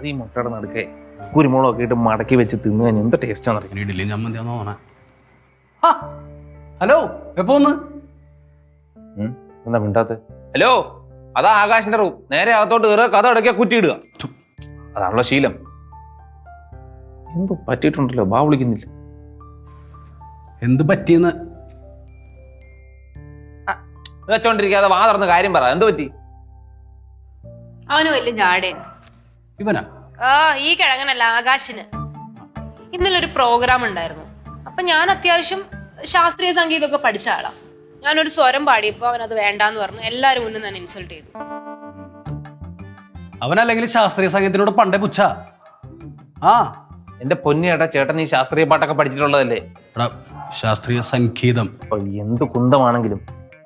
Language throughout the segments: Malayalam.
അത് ഈ മുട്ടയുടെ നടുക്കെ കുരുമുളകൊക്കെ ഇട്ട് മടക്കി വെച്ച് തിന്നു കഴിഞ്ഞാൽ എന്ത് ടേസ്റ്റാന്ന് അറിയാം. ഇഡ്ഡലി ചമ്മന്തിയാന്ന് തോന്നണേ. ഹലോ എപ്പോ ഒന്ന് എന്താ മിണ്ടാത്ത? ഹലോ, അതാ ആകാശിന്റെ റൂം. നേരെ അകത്തോട്ട് കയറുക, കഥ അടയ്ക്കുക, കുറ്റിയിടുക. അതാണല്ലോ ശീലം. എന്തോ പറ്റിയിട്ടുണ്ടല്ലോ, ബാ വിളിക്കുന്നില്ല. എന്ത് പറ്റിയെന്ന് വെച്ചോണ്ടിരിക്കാതെ വാ തുറന്ന് കാര്യം പറ. എന്ത് പറ്റി? അവന് വലിയ ജാടയാണ്. ഇവനാ? ഈ കിഴങ്ങനല്ല, ആകാശിന്. ഇന്നലെ ഒരു പ്രോഗ്രാം ഉണ്ടായിരുന്നു. അപ്പൊ ഞാൻ അത്യാവശ്യം ശാസ്ത്രീയ സംഗീതമൊക്കെ പഠിച്ച ആളാ. ഞാനൊരു സ്വരം പാടിയപ്പോ അവനത് വേണ്ടാന്ന് പറഞ്ഞു. എല്ലാരും മുന്നിൽ തന്നെ ഇൻസൾട്ട് ചെയ്തു. അവനല്ലെങ്കിൽ ശാസ്ത്രീയ സംഗീതത്തിനോട് പണ്ടേ പുച്ഛ. എന്റെ പൊന്നിയേട്ടാ, ചേട്ടൻ ഈ ശാസ്ത്രീയ പാട്ടൊക്കെ പഠിച്ചിട്ടുള്ളതല്ലേ? ശാസ്ത്രീയ സംഗീതം എന്ത് കുന്തമാണെങ്കിലും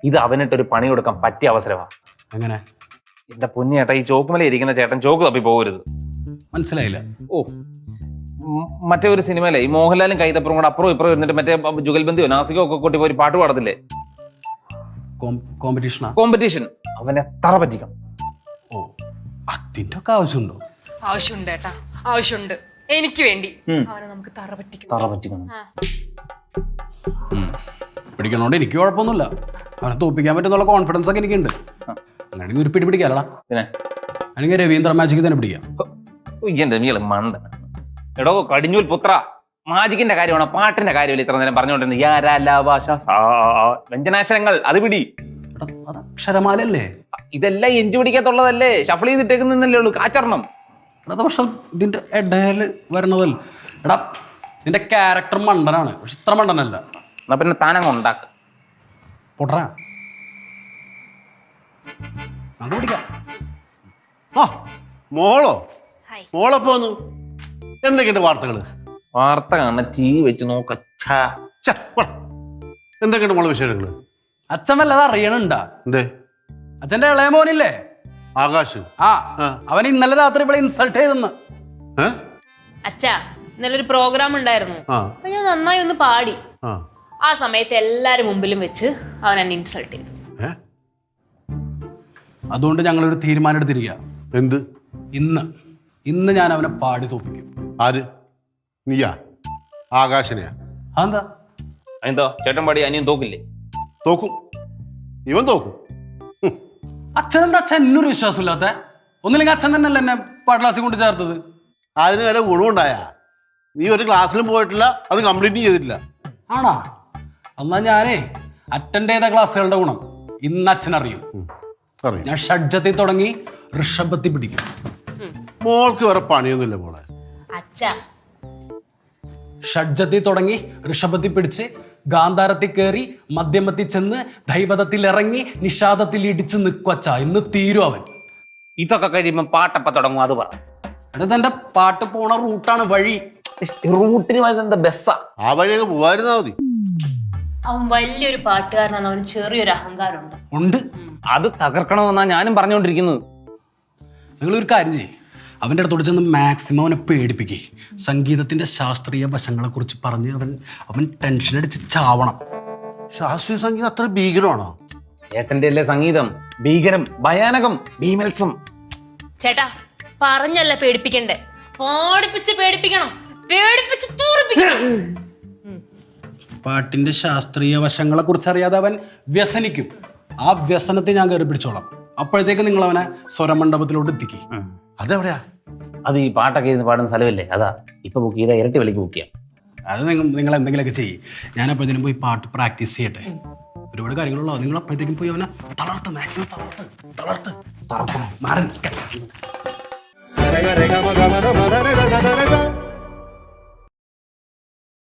ഇത് അവനിട്ടൊരു പണി കൊടുക്കാൻ പറ്റിയ അവസരമാണ്. എങ്ങനെ? എന്റെ പൊന്നിയേട്ടാ, ഈ ചോക്കുമല ഇരിക്കുന്ന ചേട്ടൻ ചോക്ക് തപ്പി പോകരുത്. മനസ്സിലായില്ല. മറ്റേ ഒരു സിനിമയിലെ ഈ മോഹൻലാലും കൈതപ്പുറം കൂടെ അപ്പുറം ഇപ്പുറം ഇരുന്നിട്ട് മറ്റേ ജുഗൽബന്ദിയോ നാസികോ ഒക്കെ കൂട്ടി പോയി പാട്ട് പാടത്തില്ലേ? കോമ്പറ്റീഷൻ. അവനെ തറ പറ്റിക്കണം. അതിന്റെ ഒക്കെ ആവശ്യമുണ്ടോ? ആവശ്യമുണ്ട് ഏട്ടാ, ആവശ്യമുണ്ട്. എനിക്ക് വേണ്ടി അവനെ നമുക്ക് തറ പറ്റിക്കണം. പിടിക്കണോണ്ട് എനിക്ക് കുഴപ്പമൊന്നുമില്ല. അവനെ തോപ്പിക്കാൻ പറ്റുന്നുള്ള കോൺഫിഡൻസ് ഒക്കെ എനിക്കുണ്ട്. അങ്ങനെയാണെങ്കിൽ ഒരു പിടിക്കാലടാ. പിന്നെ അല്ലെങ്കിൽ രവീന്ദ്ര മാജിക്ക് തന്നെ പിടിക്കാം. മണ്ട എടോ കടിഞ്ഞൂൽ പുത്ര, മാജിക്കിന്റെ കാര്യമാണോ പാട്ടിന്റെ കാര്യമല്ല ഇത്ര നേരം പറഞ്ഞുകൊണ്ടിരുന്നത്? വ്യഞ്ജനാശരങ്ങൾ അത് പിടി. അക്ഷരമാലല്ലേ? ഇതെല്ലാം എഞ്ചു പിടിക്കത്തുള്ളതല്ലേ? ഷഫിൾ ചെയ്തിട്ടേക്കുന്നല്ലേ ഉള്ളൂ. കാച്ചരണം. പക്ഷെ ഇതിന്റെ ഇടയിൽ വരണതല്ല. എടാ, നിന്റെ ക്യാരക്ടർ മണ്ടനാണ്, പക്ഷെ ഇത്ര മണ്ടനല്ല. എന്നാ പിന്നെ താനങ്ങ് ഉണ്ടാക്ക. പൊട്ടറാ അത് പിടിക്കാം. മോളെ പോന്നു. എന്തൊക്കെയുണ്ട് വാർത്തകള്? വാർത്ത കാണുന്ന ടി വി വെച്ച് നോക്ക. എന്തൊക്കെയുണ്ട് മോളെ വിശേഷങ്ങള്? അച്ഛൻ വല്ലത് അറിയണുണ്ടാ? എന്തേ? അച്ഛന്റെ ഇളയ മോനില്ലേ ആകാശ്? അവൻ ഇന്നലെ രാത്രി ഇവിടെ ഇൻസൾട്ട് ചെയ്തെന്ന്. അച്ഛാ, ഇന്നലെ ഒരു പ്രോഗ്രാം ഉണ്ടായിരുന്നു. അപ്പൊ ഞാൻ നന്നായി ഒന്ന് പാടി. ആ സമയത്ത് എല്ലാരും മുമ്പിലും വെച്ച് അവൻ എന്നെ ഇൻസൾട്ട് ചെയ്തു. അതുകൊണ്ട് ഞങ്ങളൊരു തീരുമാനം എടുത്തിരിക്കുക. എന്ത്? ഇന്ന് ഞാൻ അവനെ പാടി തോപ്പിക്കും. ആര്? നീയാ? ആകാശനെയാ? അതെന്താ? എന്തോ ചേട്ടൻ പാടി അനിയൻ തോക്കില്ലേ? തോക്കും, ഇവൻ തോക്കും. അച്ഛനെന്താ അച്ഛൻ എന്നൊരു വിശ്വാസമില്ലാത്ത? ഒന്നില്ലെങ്കിൽ അച്ഛൻ തന്നെയല്ല എന്നെ പാട്ട് ക്ലാസ്സിൽ കൊണ്ട് ചേർത്തത്. അതിന് വല്ല ഗുണമുണ്ടായ? നീ ഒരു ക്ലാസ്സിലും പോയിട്ടില്ല, അത് കംപ്ലീറ്റ് ചെയ്തിട്ടില്ല. ആണോ? എന്നാ ഞാനേ അറ്റൻഡ് ചെയ്ത ക്ലാസ്സുകളുടെ ഗുണം ഇന്ന് അച്ഛൻ അറിയും. ഞാൻ ഷഡ്ജത്തിൽ തുടങ്ങി ഋഷഭത്തിൽ പിടിക്കും. മോൾക്ക് വേറെ പണിയൊന്നുമില്ല മോളെ. ഷഡ്ജത്തിൽ തുടങ്ങി ഋഷഭത്തിൽ പിടിച്ച് ഗാന്ധാരത്തിൽ കയറി മധ്യമത്തിൽ ചെന്ന് ദൈവതത്തിൽ ഇറങ്ങി നിഷാദത്തിൽ ഇടിച്ച് നിൽക്കുവച്ച. ഇന്ന് തീരും അവൻ. ഇതൊക്കെ കഴിയുമ്പോ പാട്ടപ്പ തുടങ്ങും. അത് പറ. എന്റെ പാട്ട് പോണ റൂട്ടാണ് വഴി. റൂട്ടിന് എന്താ ബസ്സാ? ആ വഴിയൊക്കെ പോവായിരുന്നാ മതി. അവൻ വലിയൊരു പാട്ടുകാരനാണ്. അവന് ചെറിയൊരു അഹങ്കാരമുണ്ട്. ഉണ്ട്. അത് തകർക്കണമെന്നാ ഞാനും പറഞ്ഞുകൊണ്ടിരിക്കുന്നത്. നിങ്ങളൊരു കാര്യം ചെയ്യ്, അവൻ്റെ അടുത്തോട് ചെന്ന് മാക്സിമം അവനെ പേടിപ്പിക്കേ. സംഗീതത്തിന്റെ ശാസ്ത്രീയ വശങ്ങളെ കുറിച്ച് പറഞ്ഞ് അവൻ ടെൻഷൻ അടിച്ച് ചാവണം. ശാസ്ത്രീയ സംഗീതം അത്ര ഭീകരമാണോ? ചേട്ടന്റെ അല്ലേ സംഗീതം ഭീകരം, ഭയാനകം, ഭീമത്സം. ചേട്ടാ, പറഞ്ഞല്ല പേടിപ്പിക്കണ്ടേ, പാടിപ്പിച്ച് പേടിപ്പിക്കണം, പേടിപ്പിച്ച് തൂറിപ്പിക്കണം. പാട്ടിന്റെ ശാസ്ത്രീയ വശങ്ങളെ കുറിച്ച് അറിയാതെ അവൻ വ്യസനിക്കും. ആ വ്യസനത്തെ ഞാൻ കയറി പിടിച്ചോളാം. അപ്പോഴത്തേക്ക് നിങ്ങൾ അവനെ സ്വരമണ്ഡപത്തിലോട്ട് എത്തിക്കും. അതെവിടെയാ? അത് ഈ പാട്ടൊക്കെ ഇരുന്ന് പാടുന്ന സ്ഥലമല്ലേ? അതാ ഇപ്പൊ ബുക്ക് ചെയ്താൽ ഇരട്ടി വിലക്ക് ബുക്ക് ചെയ്യാം. അത് നിങ്ങൾ എന്തെങ്കിലുമൊക്കെ ചെയ്യും. ഞാനപ്പോഴത്തേനും പോയി പാട്ട് പ്രാക്ടീസ് ചെയ്യട്ടെ. ഒരുപാട് കാര്യങ്ങളുള്ളൂ. നിങ്ങൾ അപ്പോഴത്തേക്കും പോയി അവനെ തളർത്ത്, മാക്സിമം തളർത്ത് മാറി.